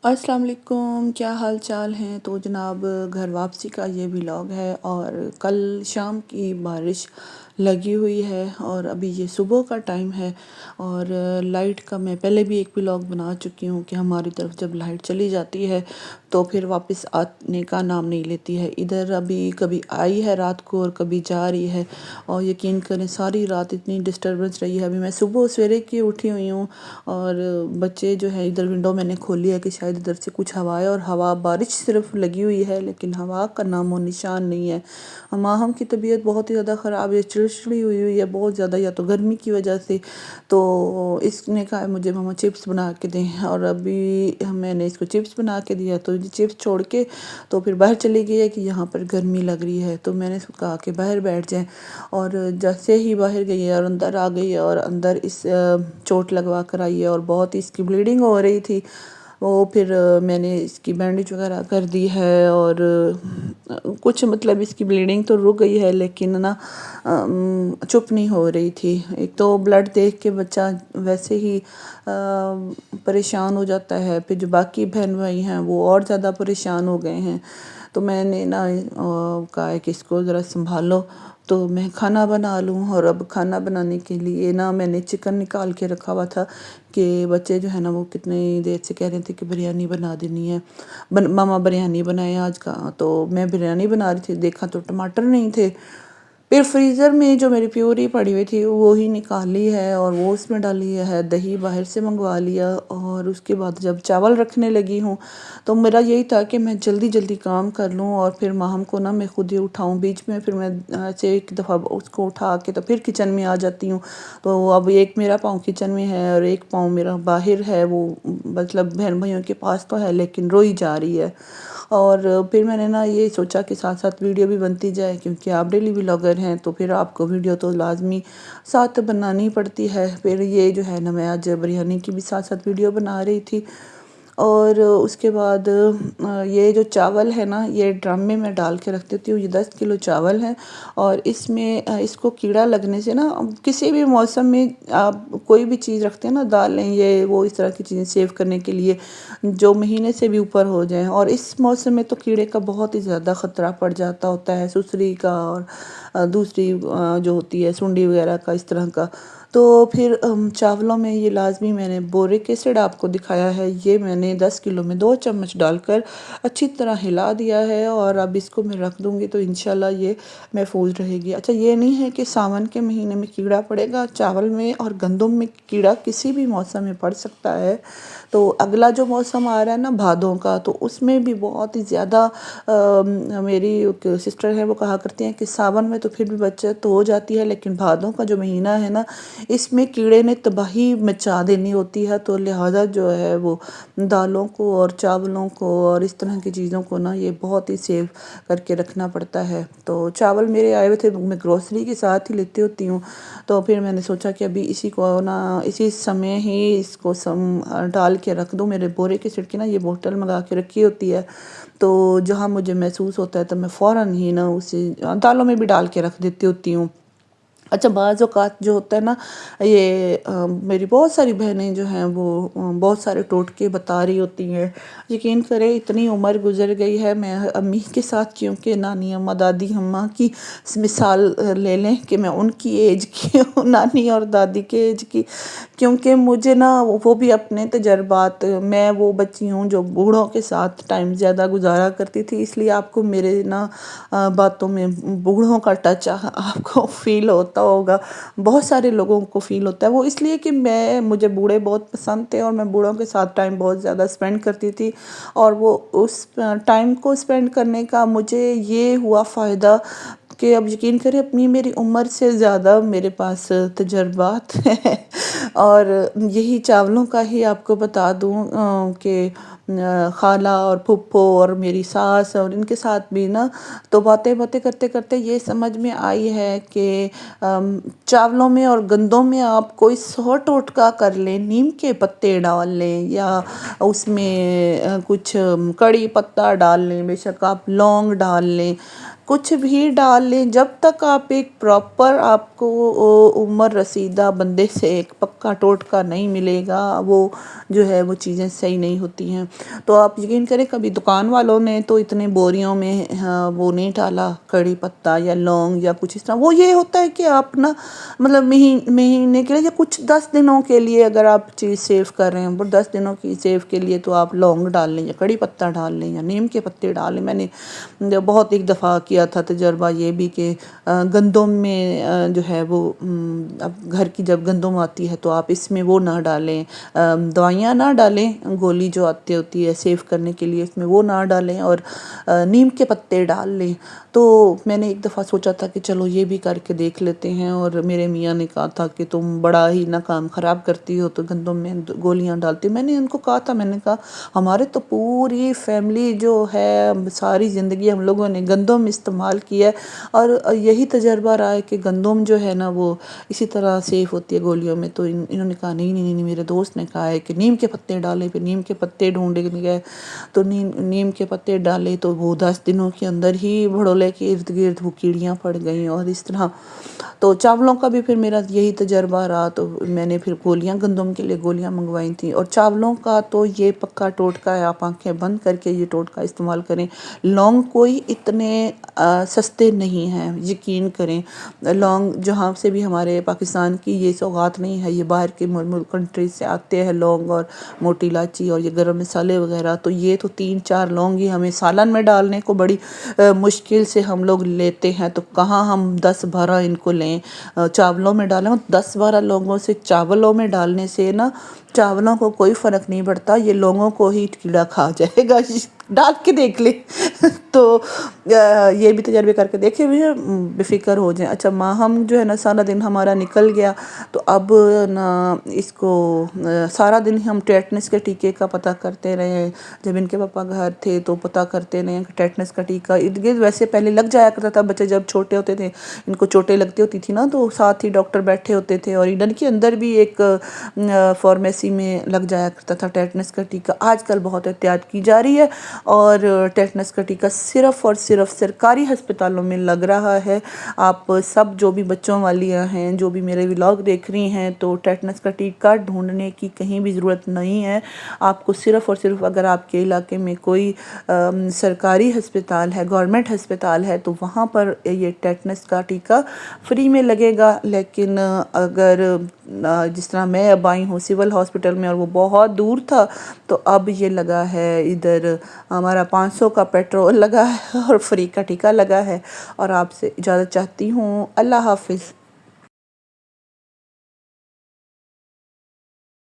السلام علیکم، کیا حال چال ہیں؟ تو جناب گھر واپسی کا یہ ولاگ ہے اور کل شام کی بارش لگی ہوئی ہے اور ابھی یہ صبح کا ٹائم ہے اور لائٹ کا میں پہلے بھی ایک ولاگ بنا چکی ہوں کہ ہماری طرف جب لائٹ چلی جاتی ہے تو پھر واپس آنے کا نام نہیں لیتی ہے۔ ادھر ابھی کبھی آئی ہے رات کو اور کبھی جا رہی ہے اور یقین کریں ساری رات اتنی ڈسٹربنس رہی ہے۔ ابھی میں صبح سویرے کی اٹھی ہوئی ہوں اور بچے جو ہے ادھر ونڈو میں نے کھولی ہے کہ شاید ادھر سے کچھ ہوا ہے، اور ہوا بارش صرف لگی ہوئی ہے لیکن ہوا کا نام و نشان نہیں ہے۔ ماہم کی طبیعت بہت ہی زیادہ خراب ہے، چڑچڑی ہوئی ہے بہت زیادہ، یا تو گرمی کی وجہ سے۔ تو اس نے کہا مجھے ماما چپس بنا کے دیں، اور ابھی میں نے اس کو چپس بنا کے دیا تو یہ چپس چھوڑ کے تو پھر باہر چلی گئی ہے کہ یہاں پر گرمی لگ رہی ہے۔ تو میں نے اس کو کہا کہ باہر بیٹھ جائیں، اور جیسے ہی باہر گئی ہے اور اندر آ گئی ہے اور اندر اس چوٹ لگوا کر آئی ہے اور بہت ہی اس کی بلیڈنگ ہو رہی تھی۔ وہ پھر میں نے اس کی بینڈیج وغیرہ کر دی ہے، اور کچھ مطلب اس کی بلیڈنگ تو رک گئی ہے لیکن نا چپ نہیں ہو رہی تھی۔ ایک تو بلڈ دیکھ کے بچہ ویسے ہی پریشان ہو جاتا ہے، پھر جو باقی بہن بھائی ہیں وہ اور زیادہ پریشان ہو گئے ہیں۔ تو میں نے نا کہا ہے کہ اس کو ذرا سنبھالو تو میں کھانا بنا لوں، اور اب کھانا بنانے کے لیے نا میں نے چکن نکال کے رکھا ہوا تھا کہ بچے جو ہے نا وہ کتنی دیر سے کہہ رہے تھے کہ بریانی بنا دینی ہے، ماما بریانی بنائے آج کا۔ تو میں بریانی بنا رہی تھی، دیکھا تو ٹماٹر نہیں تھے، پھر فریزر میں جو میری پیوری پڑی ہوئی تھی وہی نکالی ہے اور وہ اس میں ڈالی ہے، دہی باہر سے منگوا لیا، اور اس کے بعد جب چاول رکھنے لگی ہوں تو میرا یہی تھا کہ میں جلدی جلدی کام کر لوں اور پھر ماہم کو نا میں خود ہی اٹھاؤں بیچ میں، پھر میں ایسے ایک دفعہ اس کو اٹھا کے تو پھر کچن میں آ جاتی ہوں۔ تو اب ایک میرا پاؤں کچن میں ہے اور ایک پاؤں میرا باہر ہے، وہ مطلب بہن بھائیوں کے پاس تو ہے لیکن روئی جا رہی ہے۔ اور پھر میں نے نا یہ سوچا کہ ساتھ ساتھ ویڈیو بھی بنتی جائے، کیونکہ آپ ڈیلی ولاگر ہیں تو پھر آپ کو ویڈیو تو لازمی ساتھ بنانی پڑتی ہے۔ پھر یہ جو ہے نا میں آج بریانی کی بھی ساتھ ساتھ ویڈیو بنا رہی تھی، اور اس کے بعد یہ جو چاول ہے نا یہ ڈرم میں میں ڈال کے رکھ دیتی ہوں۔ یہ 10 کلو چاول ہے اور اس میں اس کو کیڑا لگنے سے نا کسی بھی موسم میں آپ کوئی بھی چیز رکھتے ہیں نا، دالیں یہ وہ اس طرح کی چیزیں سیو کرنے کے لیے جو مہینے سے بھی اوپر ہو جائیں، اور اس موسم میں تو کیڑے کا بہت ہی زیادہ خطرہ پڑ جاتا ہوتا ہے، سسری کا اور دوسری جو ہوتی ہے سنڈی وغیرہ کا، اس طرح کا۔ تو پھر چاولوں میں یہ لازمی میں نے بورک ایسڈ آپ کو دکھایا ہے، یہ میں نے 10 کلو میں 2 چمچ ڈال کر اچھی طرح ہلا دیا ہے، اور اب اس کو میں رکھ دوں گی تو انشاءاللہ یہ محفوظ رہے گی۔ اچھا یہ نہیں ہے کہ ساون کے مہینے میں کیڑا پڑے گا، چاول میں اور گندم میں کیڑا کسی بھی موسم میں پڑ سکتا ہے۔ تو اگلا جو موسم آ رہا ہے نا بھادوں کا، تو اس میں بھی بہت ہی زیادہ میری ایک سسٹر ہے وہ کہا کرتی ہیں کہ ساون میں تو پھر بھی بچت ہو جاتی ہے لیکن بھادوں کا جو مہینہ ہے نا اس میں کیڑے نے تباہی مچا دینی ہوتی ہے، تو لہٰذا جو ہے وہ دالوں کو اور چاولوں کو اور اس طرح کی چیزوں کو نا یہ بہت ہی سیو کر کے رکھنا پڑتا ہے۔ تو چاول میرے آئے ہوئے تھے، میں گروسری کے ساتھ ہی لیتی ہوتی ہوں، تو پھر میں نے سوچا کہ ابھی اسی کو نا اسی سمے ہی اس کو ڈال کے رکھ دوں۔ میرے بورک ایسڈ کی نا یہ بوتل منگا کے رکھی ہوتی ہے، تو جہاں مجھے محسوس ہوتا ہے تو میں فوراً ہی نا اسے دالوں میں بھی ڈال کے رکھ دیتی ہوتی ہوں۔ اچھا بعض اوقات جو ہوتا ہے نا یہ میری بہت ساری بہنیں جو ہیں وہ بہت سارے ٹوٹکے بتا رہی ہوتی ہیں۔ یقین کریں اتنی عمر گزر گئی ہے، میں امی کے ساتھ کیونکہ نانی اماں دادی اماں کی مثال لے لیں کہ میں ان کی ایج کی ہوں، نانی اور دادی کے ایج کی، کیونکہ مجھے نا وہ بھی اپنے تجربات، میں وہ بچی ہوں جو بوڑھوں کے ساتھ ٹائم زیادہ گزارا کرتی تھی، اس لیے آپ کو میرے نا باتوں میں بوڑھوں کا ٹچ آپ کو فیل ہوتا ہوگا، بہت سارے لوگوں کو فیل ہوتا ہے وہ، اس لیے کہ مجھے بوڑھے بہت پسند تھے اور میں بوڑھوں کے ساتھ ٹائم بہت زیادہ اسپینڈ کرتی تھی، اور وہ اس ٹائم کو اسپینڈ کرنے کا مجھے یہ ہوا فائدہ کہ اب یقین کریں اپنی میری عمر سے زیادہ میرے پاس تجربات ہیں۔ اور یہی چاولوں کا ہی آپ کو بتا دوں کہ خالہ اور پھپھو اور میری ساس اور ان کے ساتھ بھی نا تو باتیں کرتے کرتے یہ سمجھ میں آئی ہے کہ چاولوں میں اور گندوں میں آپ کوئی 100 ٹوٹکا کر لیں، نیم کے پتے ڈال لیں یا اس میں کچھ کڑی پتہ ڈال لیں، بے شک آپ لونگ ڈال لیں، کچھ بھی ڈال لیں، جب تک آپ ایک پراپر آپ کو عمر رسیدہ بندے سے ایک پکا ٹوٹکا نہیں ملے گا، وہ جو ہے وہ چیزیں صحیح نہیں ہوتی ہیں۔ تو آپ یقین کریں کبھی دکان والوں نے تو اتنے بوریوں میں وہ نہیں ڈالا کڑی پتہ یا لونگ یا کچھ اس طرح۔ وہ یہ ہوتا ہے کہ آپ نا مطلب مہینے کے لیے یا کچھ 10 دنوں کے لیے اگر آپ چیز سیو کر رہے ہیں، 10 دنوں کی سیو کے لیے تو آپ لونگ ڈال لیں یا کڑی پتہ ڈال لیں یا نیم کے پتے ڈال لیں۔ میں نے بہت ایک دفعہ کیا تھا تجربہ یہ بھی کہ گندم میں جو ہے وہ اب گھر کی جب گندم آتی ہے تو آپ اس میں وہ نہ ڈالیں، دوائیاں نہ ڈالیں، گولی جو آتی ہوتی ہے سیو کرنے کے لیے اس میں وہ نہ ڈالیں، اور نیم کے پتے ڈال لیں۔ تو میں نے ایک دفعہ سوچا تھا کہ چلو یہ بھی کر کے دیکھ لیتے ہیں، اور میرے میاں نے کہا تھا کہ تم بڑا ہی نہ کام خراب کرتی ہو تو گندم میں گولیاں ڈالتی ہو۔ میں نے ان کو کہا تھا، میں نے کہا ہمارے تو پوری فیملی جو ہے ساری زندگی ہم لوگوں نے گندم استعمال کیا ہے، اور یہی تجربہ رہا ہے کہ گندم جو ہے نا وہ اسی طرح سیف ہوتی ہے گولیوں میں۔ تو انہوں نے کہا نہیں نہیں نہیں، میرے دوست نے کہا ہے کہ نیم کے پتے ڈالیں، پھر نیم کے پتے ڈھونڈے گئے تو نیم کے پتے ڈالے تو وہ 10 دنوں کے اندر ہی بھڑولے کے ارد گرد وہ کیڑیاں پڑ گئیں، اور اس طرح۔ تو چاولوں کا بھی پھر میرا یہی تجربہ رہا، تو میں نے پھر گولیاں گندم کے لیے گولیاں منگوائی تھیں۔ اور چاولوں کا تو یہ پکا ٹوٹکا ہے، آپ آنکھیں بند کر کے یہ ٹوٹکا استعمال کریں۔ لونگ کوئی اتنے سستے نہیں ہیں، یقین کریں۔ لونگ جہاں سے بھی ہمارے پاکستان کی یہ سوغات نہیں ہے، یہ باہر کے کنٹریز سے آتے ہیں لونگ اور موٹی الائچی اور یہ گرم مسالے وغیرہ۔ تو یہ تو 3-4 لونگ ہی ہمیں سالن میں ڈالنے کو بڑی مشکل سے ہم لوگ لیتے ہیں، تو کہاں ہم 10-12 ان کو لیں چاولوں میں ڈالیں۔ 10-12 لونگوں سے چاولوں میں ڈالنے سے نا چاولوں کو کوئی فرق نہیں پڑتا، یہ لونگوں کو ہی کیڑا کھا جائے گا۔ ڈال کے دیکھ لیں تو یہ بھی تجربے کر کے دیکھے ہوئے ہیں، بے فکر ہو جائیں۔ اچھا ہم جو ہے نا سارا دن ہمارا نکل گیا، تو اب نا اس کو سارا دن ہم ٹیٹنس کے ٹیکے کا پتہ کرتے رہے۔ جب ان کے پاپا گھر تھے تو پتہ کرتے رہے کہ ٹیٹنس کا ٹیکہ ارد گرد ویسے پہلے لگ جایا کرتا تھا، بچے جب چھوٹے ہوتے تھے ان کو چوٹیں لگتی ہوتی تھی نا تو ساتھ ہی ڈاکٹر بیٹھے ہوتے تھے، اور ایڈن کے اندر بھی ایک فارمیسی میں لگ جایا کرتا تھا ٹیٹنس کا ٹیکہ۔ آج کل بہت احتیاط کی جا رہی ہے، اور ٹیٹنس کا ٹیکہ صرف اور صرف سرکاری ہسپتالوں میں لگ رہا ہے۔ آپ سب جو بھی بچوں والیاں ہیں، جو بھی میرے ولاگ دیکھ رہی ہیں، تو ٹیٹنس کا ٹیکہ ڈھونڈنے کی کہیں بھی ضرورت نہیں ہے۔ آپ کو صرف اور صرف اگر آپ کے علاقے میں کوئی سرکاری ہسپتال ہے، گورنمنٹ ہسپتال ہے، تو وہاں پر یہ ٹیٹنس کا ٹیکہ فری میں لگے گا۔ لیکن اگر جس طرح میں اب آئی ہوں سول ہاسپٹل میں اور وہ بہت دور تھا، تو اب یہ لگا ہے ادھر ہمارا 500 کا پیٹرول لگا ہے اور فری کا ٹیکہ لگا ہے۔ اور آپ سے اجازت چاہتی ہوں، اللہ حافظ۔